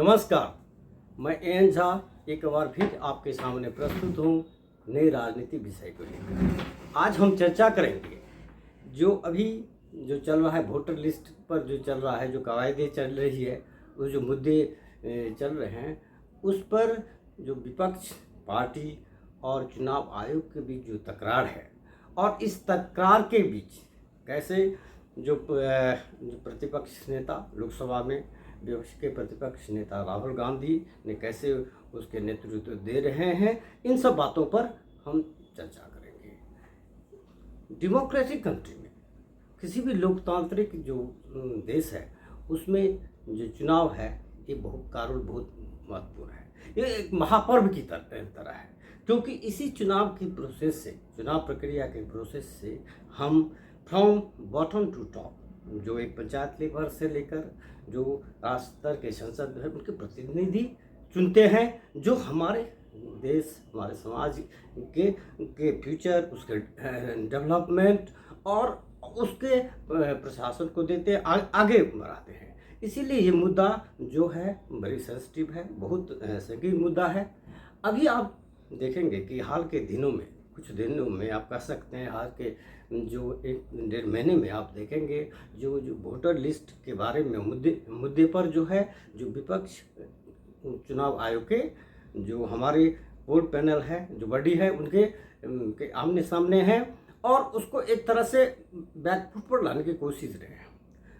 नमस्कार, मैं एन झा एक बार फिर आपके सामने प्रस्तुत हूँ नई राजनीति विषय को लेकर। आज हम चर्चा करेंगे जो चल रहा है वोटर लिस्ट पर जो चल रहा है, जो कवायदे चल रही है, वो जो मुद्दे चल रहे हैं उस पर जो विपक्ष पार्टी और चुनाव आयोग के बीच जो तकरार है और इस तकरार के बीच कैसे जो प्रतिपक्ष नेता लोकसभा में विपक्ष के प्रतिपक्ष नेता राहुल गांधी ने कैसे उसके नेतृत्व दे रहे हैं, इन सब बातों पर हम चर्चा करेंगे। डेमोक्रेटिक कंट्री में, किसी भी लोकतांत्रिक जो देश है उसमें जो चुनाव है ये बहुत महत्वपूर्ण है। ये एक महापर्व की तरह है, क्योंकि इसी चुनाव की प्रोसेस से, चुनाव प्रक्रिया के प्रोसेस से हम फ्रॉम बॉटम टू टॉप, जो एक पंचायत लेवल से लेकर जो राष्ट्र स्तर के संसद है उनके प्रतिनिधि चुनते हैं, जो हमारे देश, हमारे समाज के फ्यूचर, उसके डेवलपमेंट और उसके प्रशासन को देते हैं, आगे बढ़ाते हैं। इसीलिए ये मुद्दा जो है बड़ी सेंसिटिव है, बहुत संगीन मुद्दा है। अभी आप देखेंगे कि हाल के दिनों में, कुछ दिनों में आप कह सकते हैं, हाल के जो 1-1.5 महीने में आप देखेंगे जो वोटर लिस्ट के बारे में मुद्दे पर जो है, जो विपक्ष चुनाव आयोग के जो हमारे वोट पैनल है, जो बॉडी है, उनके आमने सामने है और उसको एक तरह से बैकफुट पर लाने की कोशिश रहे हैं।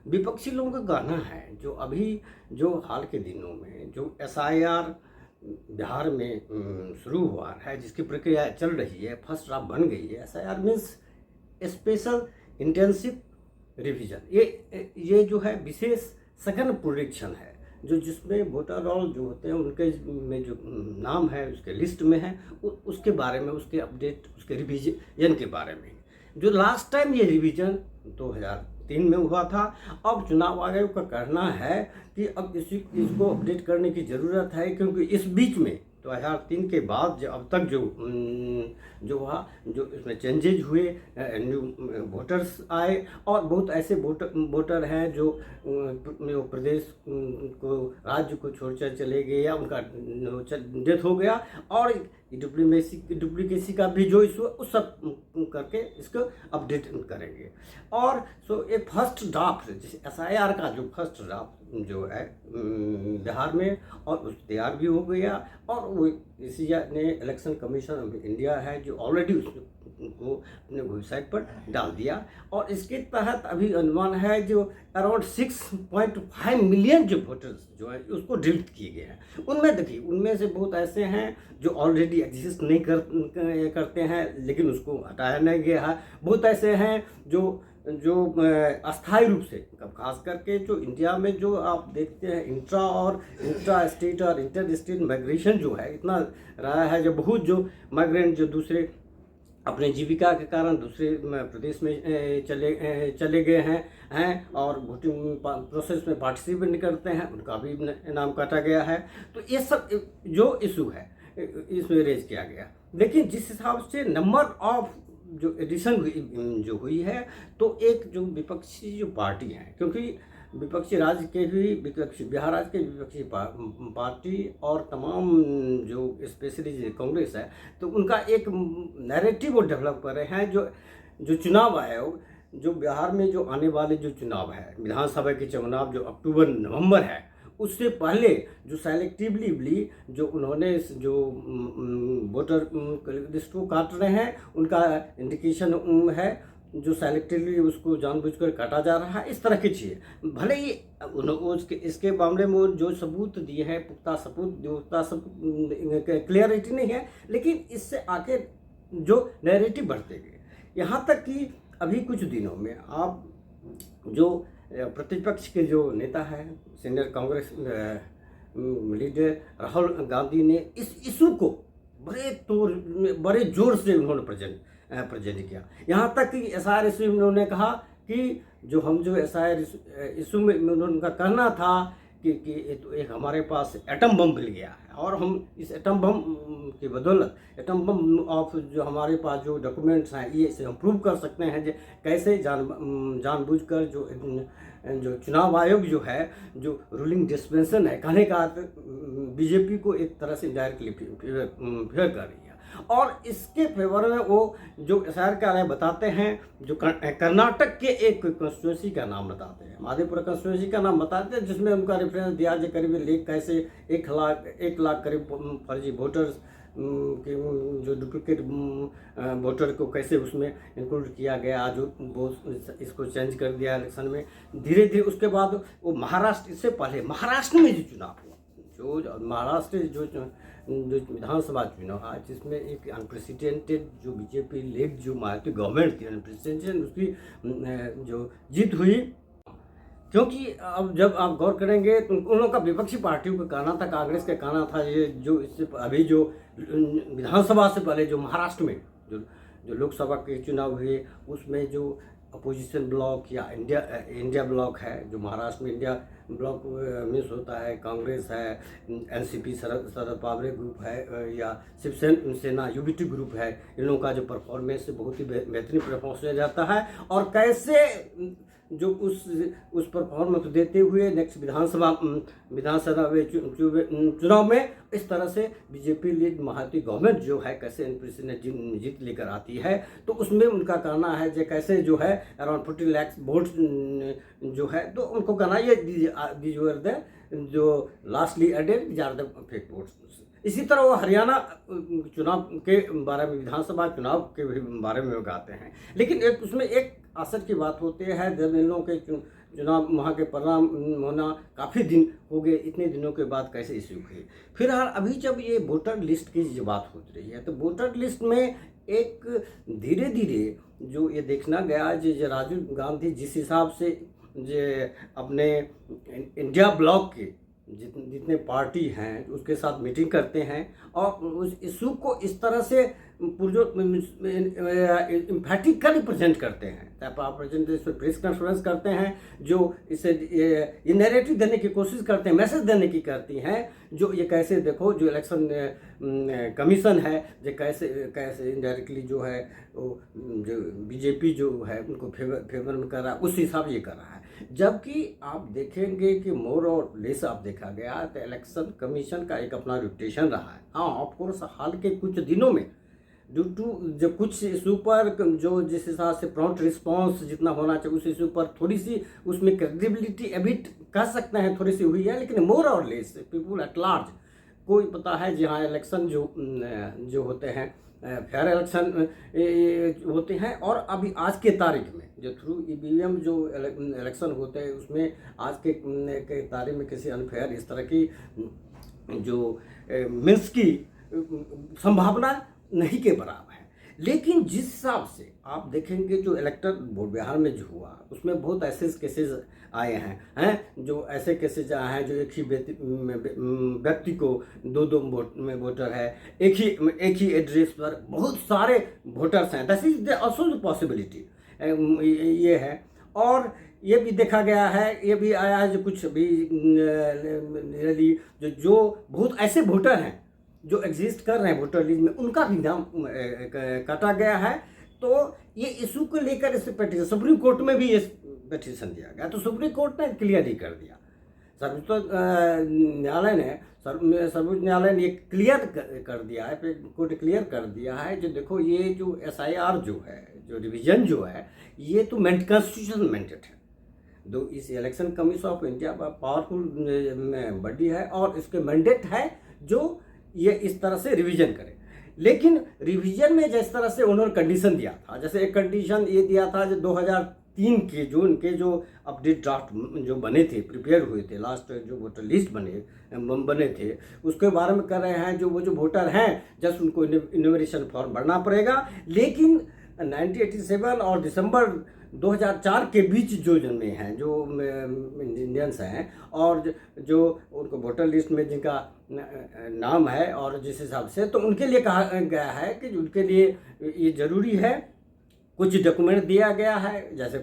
विपक्षी लोगों का कहना है जो अभी जो हाल के दिनों में जो SIR बिहार में शुरू हुआ है, जिसकी प्रक्रिया चल रही है, फर्स्ट ड्राफ्ट बन गई है। SIR means special intensive revision. ये जो है विशेष सघन पुनरीक्षण है, जिसमें वोटर रोल जो होते हैं उनके में जो नाम है उसके लिस्ट में है, उसके बारे में, उसके अपडेट, उसके रिवीजन के बारे में। जो लास्ट टाइम ये रिवीजन 2003 में हुआ था, अब चुनाव आयोग का कहना है कि अब इसको अपडेट करने की ज़रूरत है, क्योंकि इस बीच में 2003 के बाद जो अब तक जो हुआ, जो इसमें चेंजेज हुए, न्यू वोटर्स आए और बहुत ऐसे वोटर हैं जो प्रदेश को, राज्य को छोड़कर चले गए या उनका डेथ हो गया, और डुप्लीकेसी का भी जो इशू है उस सब करके इसको अपडेट करेंगे। और सो एक फर्स्ट ड्राफ्ट, जैसे SIR का जो फर्स्ट ड्राफ्ट जो है बिहार में, और उस तैयार भी हो गया, और वो इसी ने इलेक्शन कमीशन ऑफ इंडिया है जो ऑलरेडी उसको अपने वेबसाइट पर डाल दिया, और इसके तहत अभी अनुमान है जो अराउंड 6.5 मिलियन जो वोटर्स जो है उसको डिलीट किए गए हैं। उनमें देखिए, उनमें से बहुत ऐसे हैं जो ऑलरेडी एग्जिस्ट नहीं करते हैं, लेकिन उसको हटाया नहीं गया है। बहुत ऐसे हैं जो अस्थायी रूप से, खास करके जो इंडिया में जो आप देखते हैं इंट्रा स्टेट और इंटर स्टेट माइग्रेशन जो है इतना रहा है, जो बहुत जो माइग्रेंट जो दूसरे अपने जीविका के कारण दूसरे प्रदेश में चले गए हैं और वोटिंग प्रोसेस में पार्टिसिपेट नहीं करते हैं, उनका भी नाम काटा गया है। तो ये सब जो इशू है इसमें रेज किया गया। लेकिन जिस हिसाब से नंबर ऑफ जो एडिशन जो हुई है, तो एक जो विपक्षी जो पार्टी है, क्योंकि विपक्षी राज्य के भी विपक्षी, बिहार राज्य के विपक्षी पार्टी और तमाम जो स्पेशली जो कांग्रेस है, तो उनका एक नैरेटिव वो डेवलप कर रहे हैं। जो चुनाव आयोग जो बिहार में जो आने वाले जो चुनाव है, विधानसभा के चुनाव जो अक्टूबर-नवंबर है, उससे पहले जो सेलेक्टिवली जो उन्होंने जो वोटर लिस्ट को काट रहे हैं, उनका इंडिकेशन है जो सेलेक्टिवली उसको जानबूझकर काटा जा रहा है, इस तरह की चीज़ें। भले ही इसके मामले में जो सबूत दिए हैं, पुख्ता सबूत क्लियरिटी नहीं है, लेकिन इससे आके जो नैरेटिव बढ़ते गए, यहाँ तक कि अभी कुछ दिनों में आप जो प्रतिपक्ष के जो नेता है, सीनियर कांग्रेस लीडर राहुल गांधी ने इस इशू को बड़े जोर से उन्होंने प्रेजेंट किया। यहाँ तक कि SIR इशू में उन्होंने कहा कि जो SIR इशू में उनका कहना था कि तो एक हमारे पास एटम बम मिल गया है, और हम इस एटम बम की बदौलत, एटम बम ऑफ जो हमारे पास जो डॉक्यूमेंट्स हैं, ये से हम प्रूव कर सकते हैं जो कैसे जानबूझकर जो चुनाव आयोग जो है, जो रूलिंग डिस्पेंसन है, कहने का बीजेपी को एक तरह से डायरेक्टली फेवर कर रही है। और इसके फेवर में वो जो एसआईआर का राय बताते हैं, जो कर्नाटक के एक कॉन्स्टिट्यूंसी का नाम बताते हैं, माधेपुरा कॉन्स्टिट्यूंसी का नाम बताते हैं, जिसमें उनका रेफरेंस दिया जो करीब लेख कैसे 1 लाख करीब फर्जी वोटर्स के जो डुप्लीकेट वोटर को कैसे उसमें इंक्लूड किया गया, जो वो इसको चेंज कर दिया इलेक्शन में धीरे धीरे। उसके बाद वो महाराष्ट्र, इससे पहले महाराष्ट्र में जो चुनाव हुआ, जो महाराष्ट्र जो विधानसभा चुनाव है, जिसमें एक अनप्रेसिडेंटेड जो बीजेपी लेड जो मायावती गवर्नमेंट थी, अनप्रेसिडेंटेड उसकी जो जीत हुई। क्योंकि अब जब आप गौर करेंगे तो उन लोगों का विपक्षी पार्टियों का कहना था, कांग्रेस का कहना था, ये जो इससे अभी जो विधानसभा से पहले जो महाराष्ट्र में जो लोकसभा के चुनाव हुए, उसमें जो अपोजिशन ब्लॉक या इंडिया ब्लॉक है, जो महाराष्ट्र में इंडिया ब्लॉक मिस होता है, कांग्रेस है, एनसीपी शरद पवार ग्रुप है, या शिवसेना यूबीटी ग्रुप है, इन लोगों का जो परफॉर्मेंस बहुत ही बेहतरीन परफॉर्मेंस किया जाता है। और कैसे जो उस परफॉर्मेंस को देते हुए नेक्स्ट विधानसभा चुनाव में इस तरह से बीजेपी लीड मायावती गवर्नमेंट जो है कैसे अनप्रेसिडेंटेड जीत लेकर आती है। तो उसमें उनका कहना है जो कैसे जो है अराउंड 40 लाख वोट जो है, तो उनको कहना ये दीज वर द जो lastly added these are the fake votes. इसी तरह वो हरियाणा चुनाव के बारे में, विधानसभा चुनाव के बारे में गाते हैं। लेकिन एक उसमें एक असर की बात होती है, जब इन लोगों के चुनाव वहाँ के परिणाम होना काफ़ी दिन हो गए, इतने दिनों के बाद कैसे इश्यू हुई। फिलहाल अभी जब ये वोटर लिस्ट की जो बात हो रही है, तो वोटर लिस्ट में एक धीरे धीरे जो ये देखना गया जो राजीव गांधी जिस हिसाब से जो अपने इंडिया ब्लॉक के जितने पार्टी हैं उसके साथ मीटिंग करते हैं और उस इशू को इस तरह से इम्फैटिकली प्रेजेंट करते हैं, प्रेस कॉन्फ्रेंस करते हैं, जो इसे ये नैरेटिव देने की कोशिश करते हैं, मैसेज देने की करती हैं, जो ये कैसे देखो जो इलेक्शन कमीशन है जो कैसे इनडायरेक्टली जो है वो जो बीजेपी जो है उनको फेवर में कर रहा है, उस हिसाब ये कर रहा है। जबकि आप देखेंगे कि मोर और लेस आप देखा गया तो इलेक्शन कमीशन का एक अपना रेपुटेशन रहा है। हाँ, ऑफकोर्स हाल के कुछ दिनों में ड्यू टू जो कुछ इशू पर जो जिस हिसाब से प्रॉम्प्ट रिस्पांस जितना होना चाहिए उस इशू पर थोड़ी सी उसमें क्रेडिबिलिटी अभी कह सकते हैं थोड़ी सी हुई है, लेकिन मोर और लेस पीपुल एट लार्ज कोई पता है जहाँ इलेक्शन जो होते हैं फेयर इलेक्शन होते हैं। और अभी आज के तारीख में जो थ्रू ईवीएम जो इलेक्शन होते हैं उसमें आज के तारीख में किसी अनफेयर इस तरह की जो मिस की संभावना नहीं के बराबर है। लेकिन जिस हिसाब से आप देखेंगे जो इलेक्टर बोर्ड बिहार में जो हुआ उसमें बहुत ऐसे केसेस आए हैं जो ऐसे केसेज आए हैं जो एक ही व्यक्ति को दो वोटर है, एक ही एड्रेस पर बहुत सारे वोटर्स हैं। That is also the possibility ये है। और ये भी देखा गया है, ये भी आया है जो कुछ भी रियली जो बहुत ऐसे वोटर हैं जो एग्जिस्ट कर रहे हैं वोटर लिस्ट में, उनका भी नाम काटा गया है। तो ये इशू को लेकर इस पिटीशन सुप्रीम कोर्ट में भी ये पिटीशन दिया गया, तो सुप्रीम कोर्ट ने क्लियर ही कर दिया। सर्वोच्च न्यायालय ने ये क्लियर कर दिया है, कोर्ट क्लियर कर दिया है जो देखो ये जो SIR जो है जो रिवीजन जो है ये तो कॉन्स्टिट्यूशन मैंडेट है। दो इस election commission of India powerful body है और इसके मैंडेट है जो ये इस तरह से रिवीजन करे। लेकिन रिवीजन में जिस तरह से उन्होंने कंडीशन दिया था, जैसे एक कंडीशन ये दिया था जो 2003 के जो उनके जो अपडेट ड्राफ्ट जो बने थे, प्रिपेयर हुए थे, लास्ट जो वोटर लिस्ट बने थे उसके बारे में कर रहे हैं जो वो जो वोटर हैं जस्ट उनको इन्यूमरेशन फॉर्म भरना पड़ेगा। लेकिन 1987 और दिसंबर 2004 के बीच जो जन्मे हैं जो इंडियंस हैं और जो उनको वोटर लिस्ट में जिनका नाम है और जिस हिसाब से, तो उनके लिए कहा गया है कि उनके लिए ये ज़रूरी है कुछ डॉक्यूमेंट दिया गया है, जैसे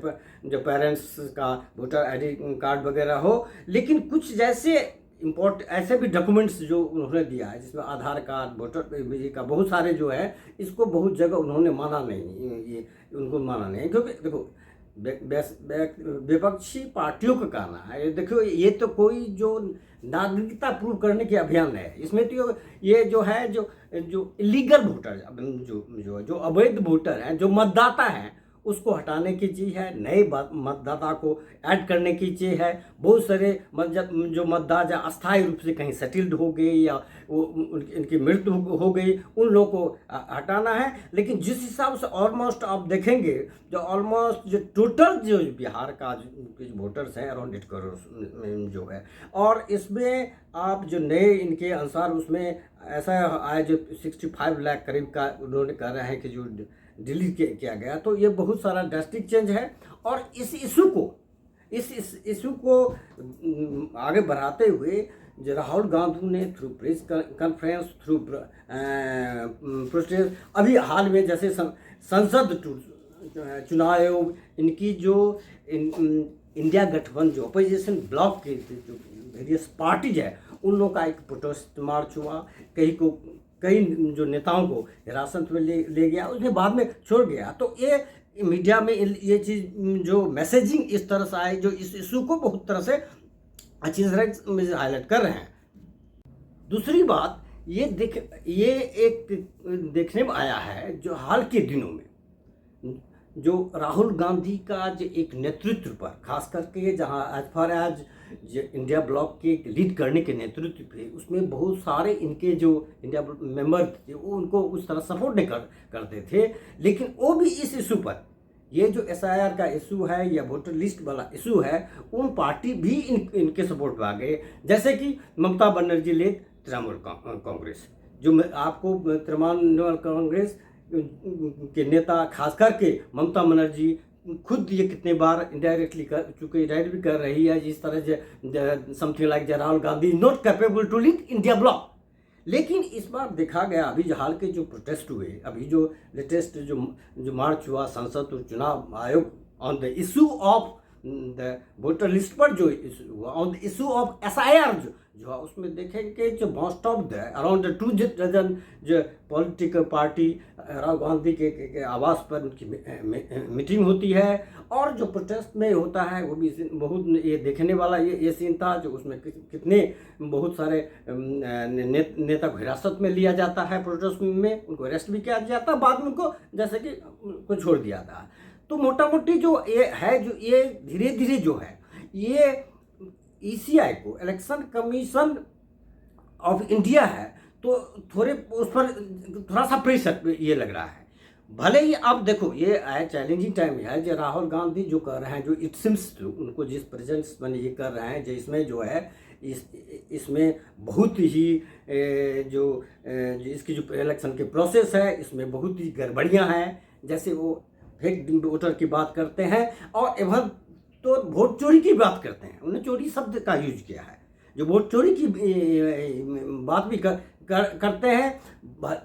जो पेरेंट्स का वोटर आईडी कार्ड वगैरह हो, लेकिन कुछ जैसे ऐसे भी डॉक्यूमेंट्स जो उन्होंने दिया है जिसमें आधार कार्ड, वोटर का बहुत सारे जो है, इसको बहुत जगह उन्होंने माना नहीं, ये उनको माना नहीं, क्योंकि देखो विपक्षी पार्टियों का कहना है, देखो ये तो कोई जो नागरिकता प्रूव करने के अभियान है, इसमें तो ये जो है जो इलीगल वोटर जो अवैध वोटर हैं, जो मतदाता हैं, उसको हटाने की चीज़ है, नए मतदाता को ऐड करने की चीज़ है। बहुत सारे जो मतदाता अस्थायी रूप से कहीं सेटल्ड हो गए या वो इनकी मृत्यु हो गई, उन लोगों को हटाना है। लेकिन जिस हिसाब से ऑलमोस्ट आप देखेंगे, जो ऑलमोस्ट जो टोटल जो बिहार का जो वोटर्स हैं अराउंड 8 करोड़ जो है, और इसमें आप जो नए इनके अनुसार उसमें ऐसा आया जो 65 लाख करीब का उन्होंने कह रहे हैं कि जो डिलीट किया गया, तो ये बहुत सारा ड्रास्टिक चेंज है। और इस इशू को आगे बढ़ाते हुए जो राहुल गांधी ने through press conference, through protest, अभी हाल में जैसे संसद चुनाव आयोग, इनकी जो इंडिया गठबंधन जो अपोजिशन ब्लॉक के जो वेरियस पार्टीज है, उन लोगों का एक प्रोटेस्ट मार्च हुआ, कई जो नेताओं को हिरासत में ले गया, उसने बाद में छोड़ गया। तो ये मीडिया में ये चीज़ जो मैसेजिंग इस तरह से आए, जो इस इशू को बहुत तरह से अच्छी तरह में हाईलाइट कर रहे हैं। दूसरी बात ये एक देखने में आया है जो हाल के दिनों में जो राहुल गांधी का जो एक नेतृत्व पर, खास करके जहां as far as India bloc के लीड करने के नेतृत्व पे, उसमें बहुत सारे इनके जो इंडिया मेंबर थे वो उनको उस तरह सपोर्ट नहीं करते थे। लेकिन वो भी इस इशू पर, ये जो SIR का इशू है या वोटर लिस्ट वाला इशू है, उन पार्टी भी इनके सपोर्ट में आ गए। जैसे कि ममता बनर्जी लेड तृणमूल कांग्रेस, जो आपको तृणमूल कांग्रेस के नेता खास करके ममता बनर्जी खुद ये कितने बार इनडायरेक्टली कर चुके, डायरेक्ट भी कर रही है, जिस तरह something like Rahul Gandhi not capable to lead India bloc. लेकिन इस बार देखा गया, अभी जो हाल के जो प्रोटेस्ट हुए, अभी जो लेटेस्ट जो मार्च हुआ संसद और चुनाव आयोग on the issue of the voter list पर जो इशू हुआ, on the issue of SIR जो है, उसमें देखेंगे जो most of the around 2 dozen जो पॉलिटिकल पार्टी राहुल गांधी के आवास पर उनकी मीटिंग होती है। और जो प्रोटेस्ट में होता है वो भी बहुत ये देखने वाला ये सीन था, जो उसमें कितने बहुत सारे नेता को हिरासत में लिया जाता है, प्रोटेस्ट में उनको अरेस्ट भी किया जाता है, बाद में उनको जैसे कि को छोड़ दिया था। तो मोटा मोटी जो ये है, जो ये धीरे धीरे जो है, ये ECI को, इलेक्शन कमीशन ऑफ इंडिया है, तो थोड़े उस पर थोड़ा सा प्रेशर ये लग रहा है। भले ही आप देखो ये चैलेंजिंग टाइम है, जो राहुल गांधी जो कर रहे हैं, जो इट सिम्स उनको जिस प्रेजेंस में ये कर रहे हैं, जो इसमें जो है इसमें बहुत ही जो इसकी जो इलेक्शन के प्रोसेस है, इसमें बहुत ही गड़बड़ियाँ हैं। जैसे वो फेक वोटर की बात करते हैं, और एवं तो वोट चोरी की बात करते हैं, उन्होंने चोरी शब्द का यूज किया है, जो वोट चोरी की बात भी करते हैं।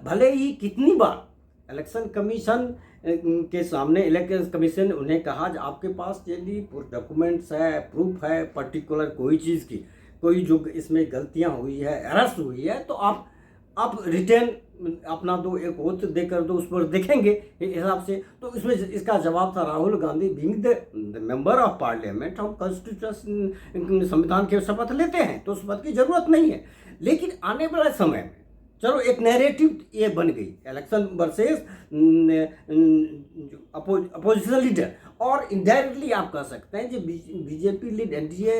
भले ही कितनी बार इलेक्शन कमीशन के सामने इलेक्शन कमीशन उन्हें कहा, आपके पास यदि डॉक्यूमेंट्स है, प्रूफ है पर्टिकुलर कोई चीज़ की, कोई जो इसमें गलतियां हुई है, एरर्स हुई है, तो आप रिटर्न अपना दो, एक ओथ देकर दो, उस पर देखेंगे हिसाब से। तो इसमें इसका जवाब था Rahul Gandhi being the member of parliament, हम कॉन्स्टिट्यूशन संविधान के शपथ लेते हैं, तो उस बात की जरूरत नहीं है। लेकिन आने वाले समय में चलो एक नैरेटिव ये बन गई, इलेक्शन वर्सेस अपोजिशन लीडर, और इनडायरेक्टली आप कह सकते हैं जो बीजेपी लीड NDA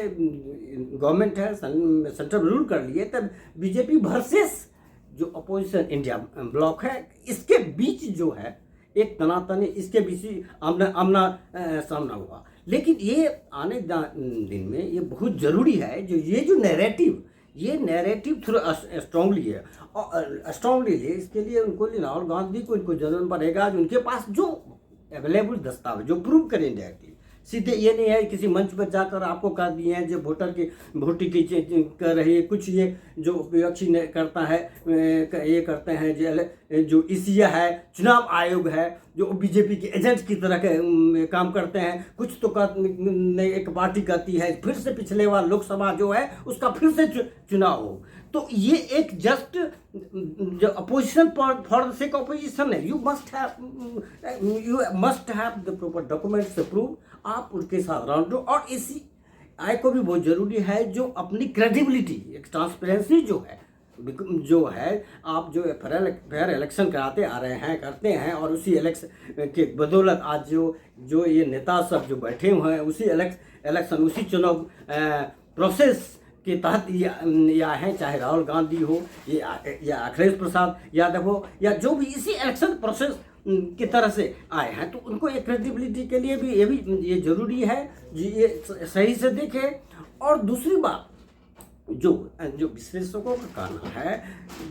गवर्नमेंट है, सेंट्रल रूल कर लिए, तब बीजेपी वर्सेस जो अपोजिशन इंडिया ब्लॉक है, इसके बीच जो है एक तनातनी, इसके बीच आमना सामना हुआ। लेकिन ये आने दिन में ये बहुत ज़रूरी है, जो नैरेटिव, ये नैरेटिव थोड़ा स्ट्रांगली है, और स्ट्रांगली ले इसके लिए उनको राहुल गांधी को इनको जरूरत पड़ेगा, जो उनके पास जो अवेलेबल दस्तावेज जो प्रूव करें डायरेक्टली सीधे ये नहीं है किसी मंच पर जाकर आपको कह दिए हैं जो वोटर की वोटिंग की कर रही है, कुछ ये जो विपक्षी ने करता है ये करते हैं जो ईसीए है, चुनाव आयोग है, जो बीजेपी के एजेंट की तरह के काम करते हैं। कुछ तो एक पार्टी कहती है फिर से पिछले बार लोकसभा जो है उसका फिर से चुनाव हो। तो ये एक जस्ट जो opposition for the sake opposition है। You must have the proper documents to prove. आप उनके साथ राउंड और इसी आय को भी बहुत जरूरी है जो अपनी क्रेडिबिलिटी, एक ट्रांसपेरेंसी जो है आप जो फेयर इलेक्शन कराते आ रहे हैं करते हैं, और उसी इलेक्शन के बदौलत आज जो ये नेता सब जो बैठे हुए हैं उसी इलेक्शन उसी चुनाव प्रोसेस के तहत या है, चाहे राहुल गांधी हो या अखिलेश प्रसाद यादव हो या जो भी इसी इलेक्शन प्रोसेस की तरह से आए हैं, तो उनको एक क्रेडिबिलिटी के लिए भी ये जरूरी है ये सही से देखें। और दूसरी बात जो विश्लेषकों का कहना है,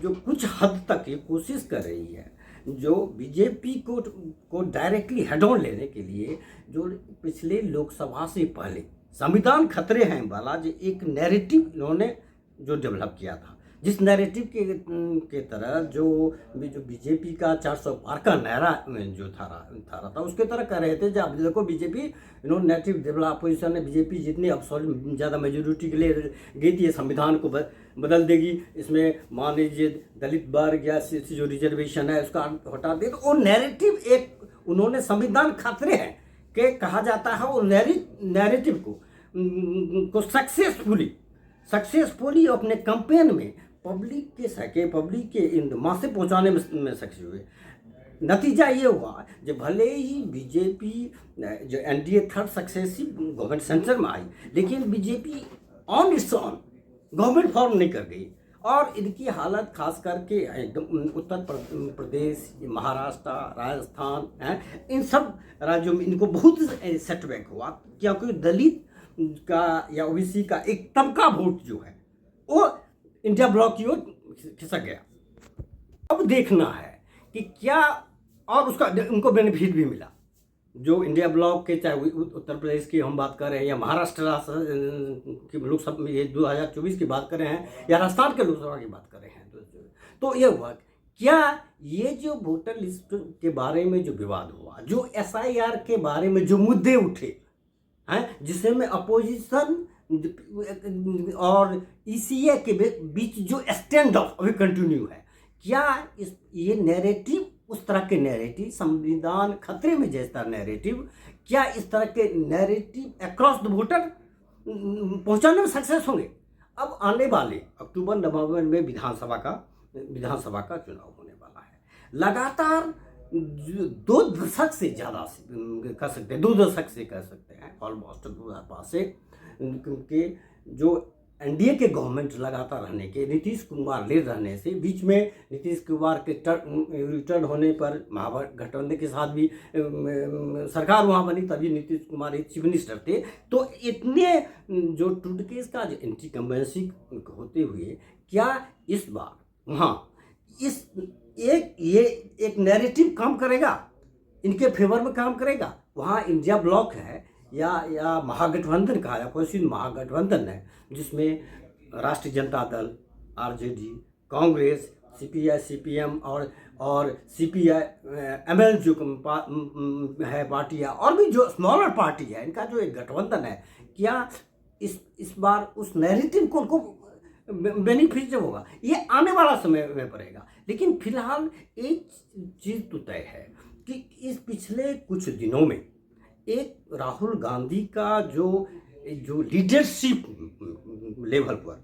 जो कुछ हद तक ये कोशिश कर रही है जो बीजेपी को डायरेक्टली हेड ऑन लेने के लिए, जो पिछले लोकसभा से पहले संविधान खतरे हैं वाला जो एक नैरेटिव इन्होंने जो डेवलप किया था, जिस नैरेटिव के तरह जो बीजेपी का 400 पार का नारा जो था उसके तरह कह रहे थे। जब देखो बीजेपी इन्होंने नैरेटिव डेवलप, अपोजिशन ने बीजेपी जितनी अब ज़्यादा मेजोरिटी के लिए गई थी, ये संविधान को बदल देगी, इसमें मान लीजिए दलित वर्ग या जो रिजर्वेशन है उसका हटा दे, तो वो नैरेटिव एक उन्होंने संविधान खतरे हैं के कहा जाता है। वो नैरेटिव को सक्सेसफुली अपने कैंपेन में पब्लिक के इन मासे पहुंचाने में सक्सेस हुए। नतीजा ये हुआ जो भले ही बीजेपी जो NDA third successive government centre में आई, लेकिन BJP on it's on government form नहीं कर गई, और इनकी हालत खास करके एकदम उत्तर प्रदेश, महाराष्ट्र, राजस्थान हैं, इन सब राज्यों में इनको बहुत सेटबैक हुआ, क्योंकि दलित का या ओबीसी का एक तबका वोट जो है वो इंडिया ब्लॉक की ओर खिसक गया। अब देखना है कि क्या, और उसका उनको बेनिफिट भी मिला। जो इंडिया ब्लॉक के, चाहे उत्तर प्रदेश की हम बात कर रहे हैं या महाराष्ट्र की लोकसभा में ये 2024 की बात कर रहे हैं या राजस्थान के लोकसभा की बात कर रहे हैं, तो ये हुआ क्या, ये जो वोटर लिस्ट के बारे में जो विवाद हुआ, जो एसआईआर के बारे में जो मुद्दे उठे हैं, जिसमें अपोजिशन और ईसीए के बीच जो स्टैंड ऑफ अभी कंटिन्यू है, क्या ये नैरेटिव उस तरह के नैरेटिव, संविधान खतरे में जैसा नैरेटिव, क्या इस तरह के नैरेटिव अक्रॉस द वोटर पहुंचाने में सक्सेस होंगे? अब आने वाले अक्टूबर-नवंबर में विधानसभा का चुनाव होने वाला है। लगातार 2 दशक से ज़्यादा कह सकते हैं, 2 दशक से कह सकते हैं ऑलमोस्ट 2005 से, क्योंकि जो एनडीए के गवर्नमेंट लगातार रहने के, नीतीश कुमार लीड रहने से, बीच में नीतीश कुमार के रिटर्न होने पर महागठबंधन के साथ भी सरकार वहाँ बनी, तभी नीतीश कुमार एक चीफ मिनिस्टर थे। तो इतने जो टूटकेस का जो इनकम्बेंसी होते हुए, क्या इस बार वहाँ एक नैरेटिव काम करेगा, इनके फेवर में काम करेगा? वहाँ इंडिया ब्लॉक है या महागठबंधन का, या कोई महागठबंधन है जिसमें राष्ट्रीय Janata Dal, RJD, Congress, CPI, CPM और सीपीआई एमएल जो है पार्टियाँ, और भी जो स्मॉलर पार्टी है, इनका जो एक गठबंधन है, क्या इस बार उस नैरेटिव को बेनिफिट होगा? ये आने वाला समय में पड़ेगा। लेकिन फिलहाल एक चीज़ तो तय है कि इस पिछले कुछ दिनों में एक राहुल गांधी का जो लीडरशिप लेवल पर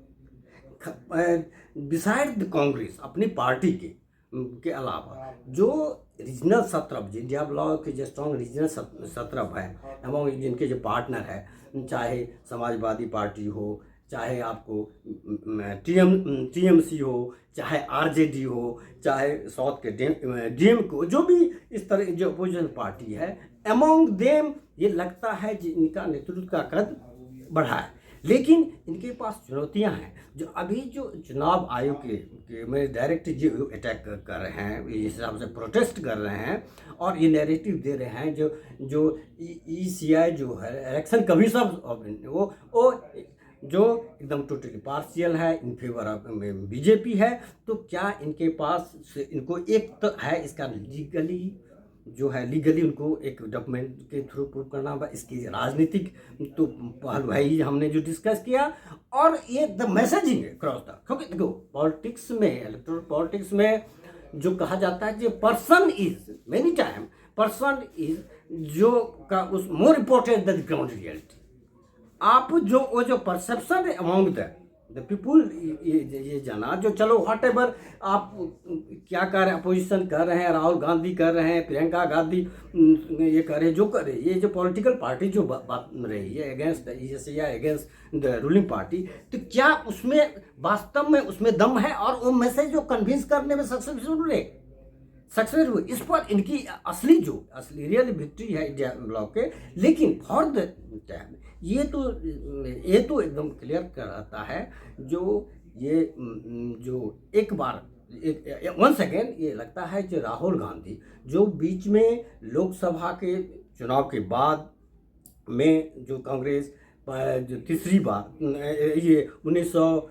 बिसाइड द कांग्रेस, अपनी पार्टी के अलावा जो रीजनल सत्रभ, इंडिया ब्लॉक के जो स्ट्रॉन्ग रीजनल सत्रभ है, एवं जिनके जो पार्टनर है, चाहे समाजवादी पार्टी हो, चाहे आपको टीएमसी हो, चाहे आरजेडी हो, चाहे साउथ के डीएम को, जो भी इस तरह जो अपोजिशन पार्टी है, अमॉन्ग देम ये लगता है कि इनका नेतृत्व का कद बढ़ा है। लेकिन इनके पास चुनौतियां हैं। जो अभी जो चुनाव आयोग के में डायरेक्ट जो अटैक कर रहे हैं, इस हिसाब से प्रोटेस्ट कर रहे हैं और ये नैरेटिव दे रहे हैं जो ECI जो है इलेक्शन कमीशन वो जो एकदम टोटली पार्शियल है, इन फेवर ऑफ BJP है। तो क्या इनके पास इनको एक तो है इसका लीगली उनको एक डॉक्यूमेंट के थ्रू प्रूव करना होगा, इसकी राजनीतिक तो पहलू है ही हमने जो डिस्कस किया, और ये द मैसेजिंग क्रॉस द, क्योंकि देखो पॉलिटिक्स में, इलेक्टोरल पॉलिटिक्स में जो कहा जाता है कि person is many time person is जो का उस more important than the ground reality. आप जो परसेप्शन अमॉन्ग द पीपुल, ये जाना जो चलो व्हाट एवर आप क्या कर रहे हैं, अपोजिशन कर रहे हैं, राहुल गांधी कर रहे हैं, प्रियंका गांधी ये कर रहे हैं, जो कर रहे हैं, ये जो पॉलिटिकल पार्टी जो बात रही है अगेंस्ट या अगेंस्ट द रूलिंग पार्टी, तो क्या उसमें वास्तव में उसमें दम है और वो मैसेज जो कन्विंस करने में सक्सेस हुए, इस पर इनकी असली रियल विक्ट्री है इंडिया ब्लॉक के। लेकिन फॉर द टाइम ये तो एकदम क्लियर कराता है जो एक बार वन सेकेंड ये लगता है कि राहुल गांधी जो बीच में लोकसभा के चुनाव के बाद में जो कांग्रेस जो तीसरी बार ये 1900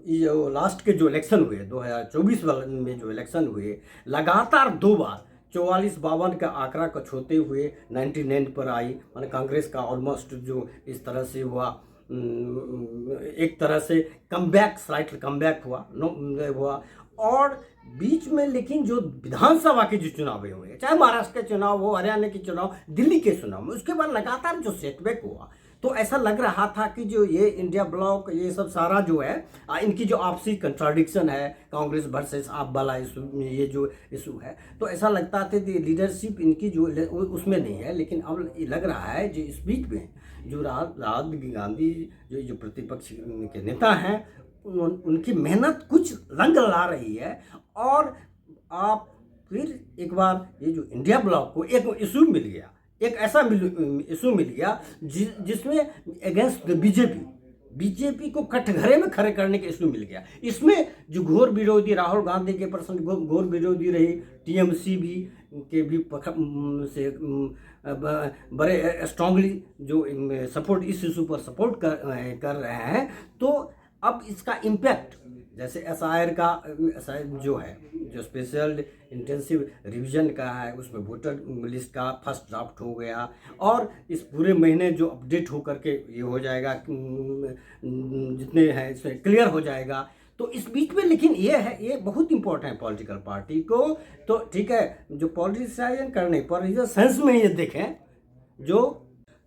ये लास्ट के जो इलेक्शन हुए 2024 में जो इलेक्शन हुए, लगातार 2 बार 44-52 का आंकड़ा को छूते हुए 99 पर आई, माने कांग्रेस का ऑलमोस्ट जो इस तरह से हुआ, एक तरह से स्लाइटली कमबैक हुआ। और बीच में लेकिन जो विधानसभा के जो चुनाव हुए, चाहे महाराष्ट्र के चुनाव हो, हरियाणा के चुनाव, दिल्ली के चुनाव में, उसके बाद लगातार जो सेटबैक हुआ, तो ऐसा लग रहा था कि जो ये इंडिया ब्लॉक ये सब सारा जो है इनकी जो आपसी कंट्राडिक्शन है, कांग्रेस वर्सेस आप वाला ये जो इशू है, तो ऐसा लगता था कि लीडरशिप इनकी जो उसमें नहीं है। लेकिन अब ये लग रहा है जो इस बीच में जो राहुल गांधी जो प्रतिपक्ष के नेता हैं, उनकी मेहनत कुछ रंग ला रही है। और आप फिर एक बार ये जो इंडिया ब्लॉक को एक इशू मिल गया, एक ऐसा इशू मिल गया जिसमें अगेंस्ट बीजेपी को कटघरे में खड़े करने का इशू मिल गया। इसमें जो घोर विरोधी राहुल गांधी के पर्सन घोर विरोधी रही, TMC भी के भी से बड़े स्ट्रांगली जो सपोर्ट इस इशू पर सपोर्ट कर रहे हैं। तो अब इसका इम्पैक्ट जैसे SIR का जो है, जो स्पेशल इंटेंसिव रिवीजन का है, उसमें वोटर लिस्ट का फर्स्ट ड्राफ्ट हो गया और इस पूरे महीने जो अपडेट हो करके ये हो जाएगा, जितने हैं इसमें क्लियर हो जाएगा। तो इस बीच में लेकिन ये बहुत इंपॉर्टेंट है पॉलिटिकल पार्टी को। तो ठीक है, जो पॉलिटिसाइजन करने पर इस सेंस में ये देखें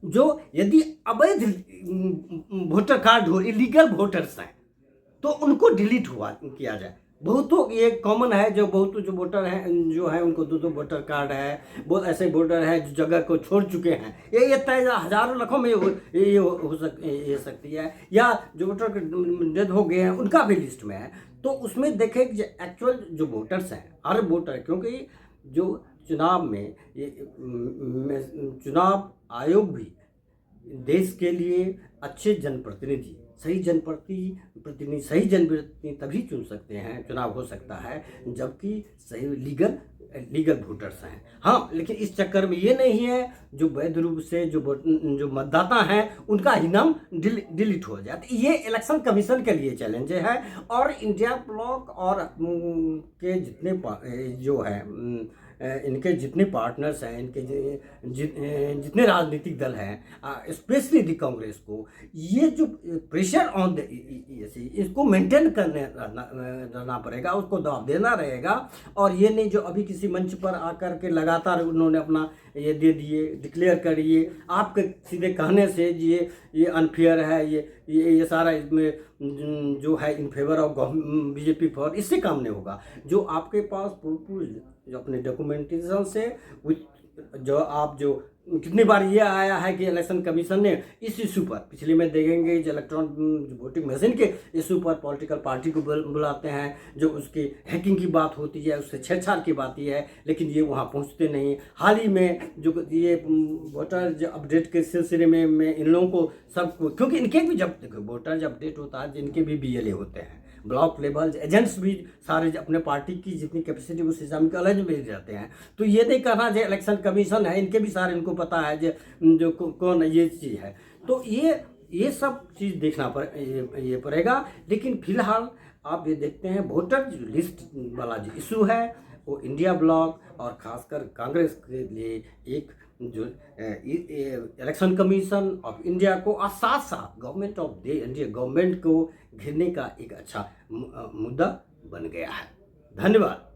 जो यदि अवैध वोटर कार्ड हो, इलीगल वोटर्स हैं, तो उनको डिलीट किया जाए। बहुतों ये कॉमन है, जो वोटर हैं जो है उनको 2 वोटर कार्ड है, बहुत ऐसे वोटर हैं जो जगह को छोड़ चुके हैं। ये तय हजारों लाखों में ये हो सकती है, या जो वोटर डेथ हो गए हैं उनका भी लिस्ट में है। तो उसमें देखें कि एक्चुअल जो वोटर्स हैं, हर वोटर, क्योंकि जो चुनाव में चुनाव आयोग भी देश के लिए अच्छे जनप्रतिनिधि, सही जनप्रतिनिधि तभी चुन सकते हैं, चुनाव हो सकता है जबकि सही लीगल वोटर्स हैं। हाँ, लेकिन इस चक्कर में ये नहीं है जो वैध रूप से जो मतदाता हैं उनका ही नाम डिलीट हो जाए। तो ये इलेक्शन कमीशन के लिए चैलेंज है। और इंडिया ब्लॉक और के जितने जो है इनके जितने पार्टनर्स हैं, इनके जितने राजनीतिक दल हैं, स्पेशली दी कांग्रेस को, ये जो प्रेशर ऑन द इसको मेंटेन रहना पड़ेगा, उसको दबाव देना रहेगा। और ये नहीं जो अभी किसी मंच पर आकर के लगातार उन्होंने अपना ये दे दिए, डिक्लेयर करिए, आपके सीधे कहने से ये अनफेयर है, ये सारा इसमें जो है in favour of BJP for, इससे काम नहीं होगा। जो आपके पास पूरे जो अपने डॉक्यूमेंटेशन से जो आप जो कितनी बार ये आया है कि इलेक्शन कमीशन ने इस इशू पर, पिछले में देखेंगे जो इलेक्ट्रॉनिक वोटिंग मशीन के इशू पर पॉलिटिकल पार्टी को बुलाते हैं, जो उसकी हैकिंग की बात होती है, उससे छेड़छाड़ की बात ही है, लेकिन ये वहाँ पहुँचते नहीं। हाल ही में जो ये वोटर जो अपडेट के सिलसिले में मैं इन लोगों को सबको, क्योंकि इनके भी जब वोटर जब अपडेट होता है, जिनके भी BLA होते हैं, ब्लॉक लेवल एजेंट्स भी सारे अपने पार्टी की जितनी कैपेसिटी उस हिसाब के अलग भेज जाते हैं। तो ये नहीं कहना जो इलेक्शन कमीशन है, इनके भी सारे इनको पता है जो कौन ये चीज़ है। तो ये सब चीज़ देखना ये पड़ेगा। लेकिन फिलहाल आप ये देखते हैं वोटर लिस्ट वाला जो इशू है वो इंडिया ब्लॉक और खासकर कांग्रेस के लिए एक जो इलेक्शन कमीशन ऑफ इंडिया को और साथ साथ government of the India government को घेरने का एक अच्छा मुद्दा बन गया है। धन्यवाद।